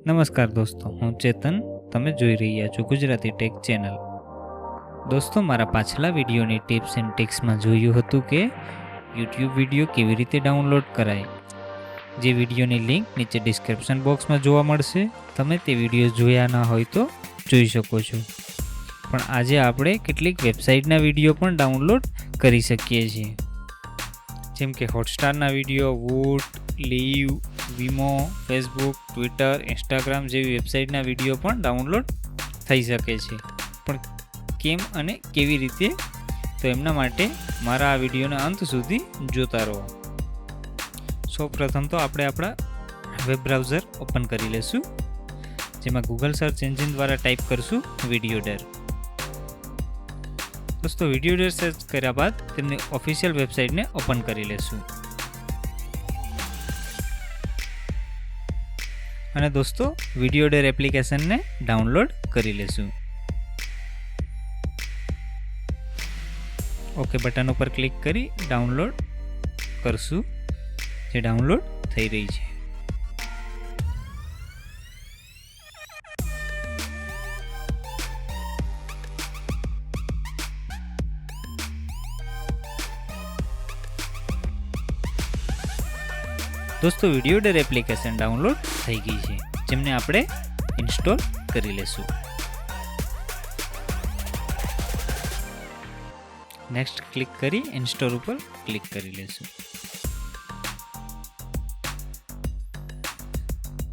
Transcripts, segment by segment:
નમસ્કાર દોસ્તો, હું ચેતન. તમે જોઈ રહ્યા છો ગુજરાતી ટેક ચેનલ. દોસ્તો, મારા પાછલા વિડીયોની ટિપ્સ એન્ડ ટ્રિક્સમાં જોયું હતું કે યુટ્યુબ વિડીયો કેવી રીતે ડાઉનલોડ કરાય. જે વિડીયોની લિંક નીચે ડિસ્ક્રિપ્શન બોક્સમાં જોવા મળશે. તમે તે વિડીયો જોયા ન હોય તો જોઈ શકો છો. પણ આજે આપણે કેટલીક વેબસાઇટના વિડીયો પણ ડાઉનલોડ કરી શકીએ છીએ, જેમ કે હોટસ્ટારના વિડીયો, વૂટ, લીવ, વીમો, ફેસબુક, ટ્વિટર, ઇન્સ્ટાગ્રામ જેવી વેબસાઇટના વિડીયો પણ ડાઉનલોડ થઈ શકે છે. પણ કેમ અને કેવી રીતે, તો એમના માટે મારા આ વિડીયોના અંત સુધી જોતા રહો. સૌપ્રથમ તો આપણે આપણા વેબ બ્રાઉઝર ઓપન કરી લઈશું, જેમાં ગૂગલ સર્ચ એન્જિન દ્વારા ટાઈપ કરશું વિડીયોડેર. દોસ્તો, વિડીયોડેર સર્ચ કર્યા બાદ તેમની ઓફિશિયલ વેબસાઇટને ઓપન કરી લેશું. અને દોસ્તો, વિડીયોડેર એપ્લિકેશનને ડાઉનલોડ કરી લેશું. ઓકે બટન ઉપર ક્લિક કરી ડાઉનલોડ કરશું, જે ડાઉનલોડ થઈ રહી છે. દોસ્તો, વિડીયોડેર એપ્લિકેશન ડાઉનલોડ થઈ ગઈ છે, જેમને આપણે ઇન્સ્ટોલ કરી લેશું. નેક્સ્ટ ક્લિક કરી ઇન્સ્ટોલ ઉપર ક્લિક કરી લેશું.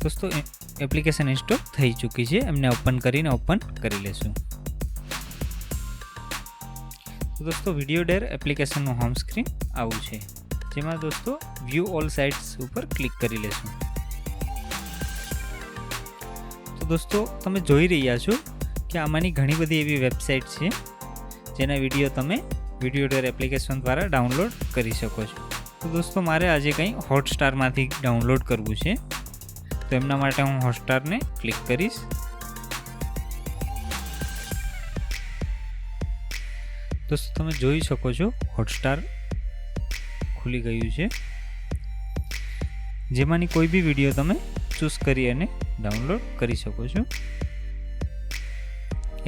દોસ્તો, એપ્લિકેશન ઇન્સ્ટોલ થઈ ચૂકી છે, એમને ઓપન કરીને ઓપન કરી લેશું. તો દોસ્તો, વિડીયોડેર એપ્લિકેશનનું હોમ સ્ક્રીન આવું છે, જેમાં દોસ્તો વ્યૂ ઓલ સાઇટ્સ ઉપર ક્લિક કરી લેશું. તો દોસ્તો, તમે જોઈ રહ્યા છો કે આમાંની ઘણી બધી એવી વેબસાઇટ છે જેના વિડીયો તમે વિડીયોડેર એપ્લિકેશન દ્વારા ડાઉનલોડ કરી શકો છો. તો દોસ્તો, મારે આજે કંઈ હોટસ્ટારમાંથી ડાઉનલોડ કરવું છે, તો એમના માટે હું હોટસ્ટારને ક્લિક કરીશ. દોસ્તો, તમે જોઈ શકો છો હોટસ્ટાર ખુલી ગયું છે, જેમાંની કોઈ બી વિડીયો તમે ચૂઝ કરી અને ડાઉનલોડ કરી શકો છો.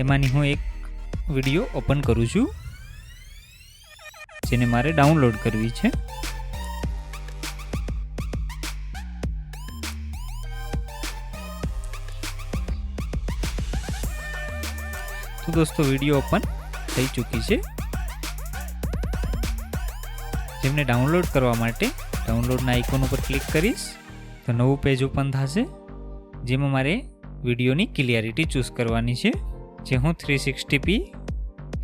એમાંની હું એક વિડીયો ઓપન કરું છું, જેને મારે ડાઉનલોડ કરવી છે. તો દોસ્તો, વિડીયો ઓપન થઈ ચૂકી છે, જેમને ડાઉનલોડ કરવા માટે ડાઉનલોડના આઇકોન ઉપર ક્લિક કરીશ તો નવું પેજ ઓપન થશે, જેમાં મારે વિડીયોની ક્લિયરિટી ચૂઝ કરવાની છે, જે હું 360p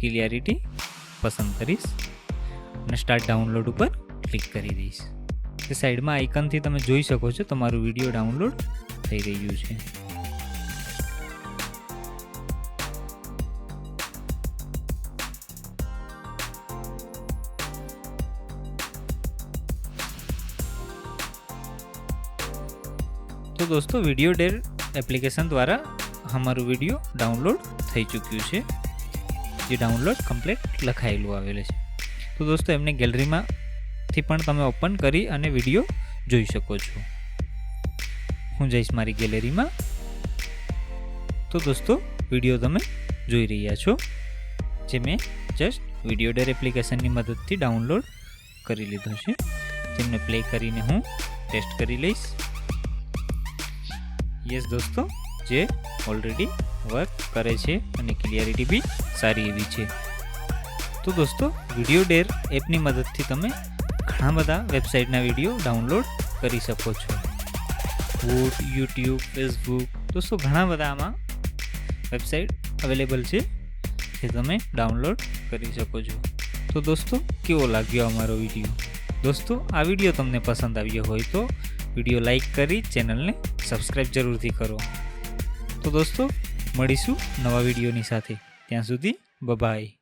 ક્લિયરિટી પસંદ કરીશ અને સ્ટાર્ટ ડાઉનલોડ ઉપર ક્લિક કરી દઈશ. તે સાઈડમાં આઇકનથી તમે જોઈ શકો છો તમારું વિડીયો ડાઉનલોડ થઈ રહ્યું છે. તો દોસ્તો, વિડીયોડેર એપ્લિકેશન દ્વારા અમારું વિડીયો ડાઉનલોડ થઈ ચૂક્યું છે, જે ડાઉનલોડ કમ્પ્લીટ લખાયેલું આવેલું છે. તો દોસ્તો, એમને ગેલેરીમાંથી પણ તમે ઓપન કરી અને વિડીયો જોઈ શકો છો. હું જઈશ મારી ગેલેરીમાં. તો દોસ્તો, વિડીયો તમે જોઈ રહ્યા છો, જે મેં જસ્ટ વિડીયોડેર એપ્લિકેશનની મદદથી ડાઉનલોડ કરી લીધો છે, જેમને પ્લે કરીને હું ટેસ્ટ કરી લઈશ. યસ દોસ્તો, જે ઓલરેડી વર્ક કરે છે અને ક્લિયરિટી બી સારી એવી છે. તો દોસ્તો, વિડીયોડેર એપની મદદથી તમે ઘણા બધા વેબસાઇટના વિડીયો ડાઉનલોડ કરી શકો છો. વૂટ, યુટ્યુબ, ફેસબુક, દોસ્તો ઘણા બધા આમાં વેબસાઇટ અવેલેબલ છે, જે તમે ડાઉનલોડ કરી શકો છો. તો દોસ્તો, કેવો લાગ્યો અમારો વિડીયો? દોસ્તો, આ વિડીયો તમને પસંદ આવ્યો હોય તો વિડીયો લાઈક કરી ચેનલને સબસ્ક્રાઈબ જરૂરથી કરો. તો દોસ્તો, મળીશું નવા વિડીયોની સાથે. ત્યાં સુધી બાય.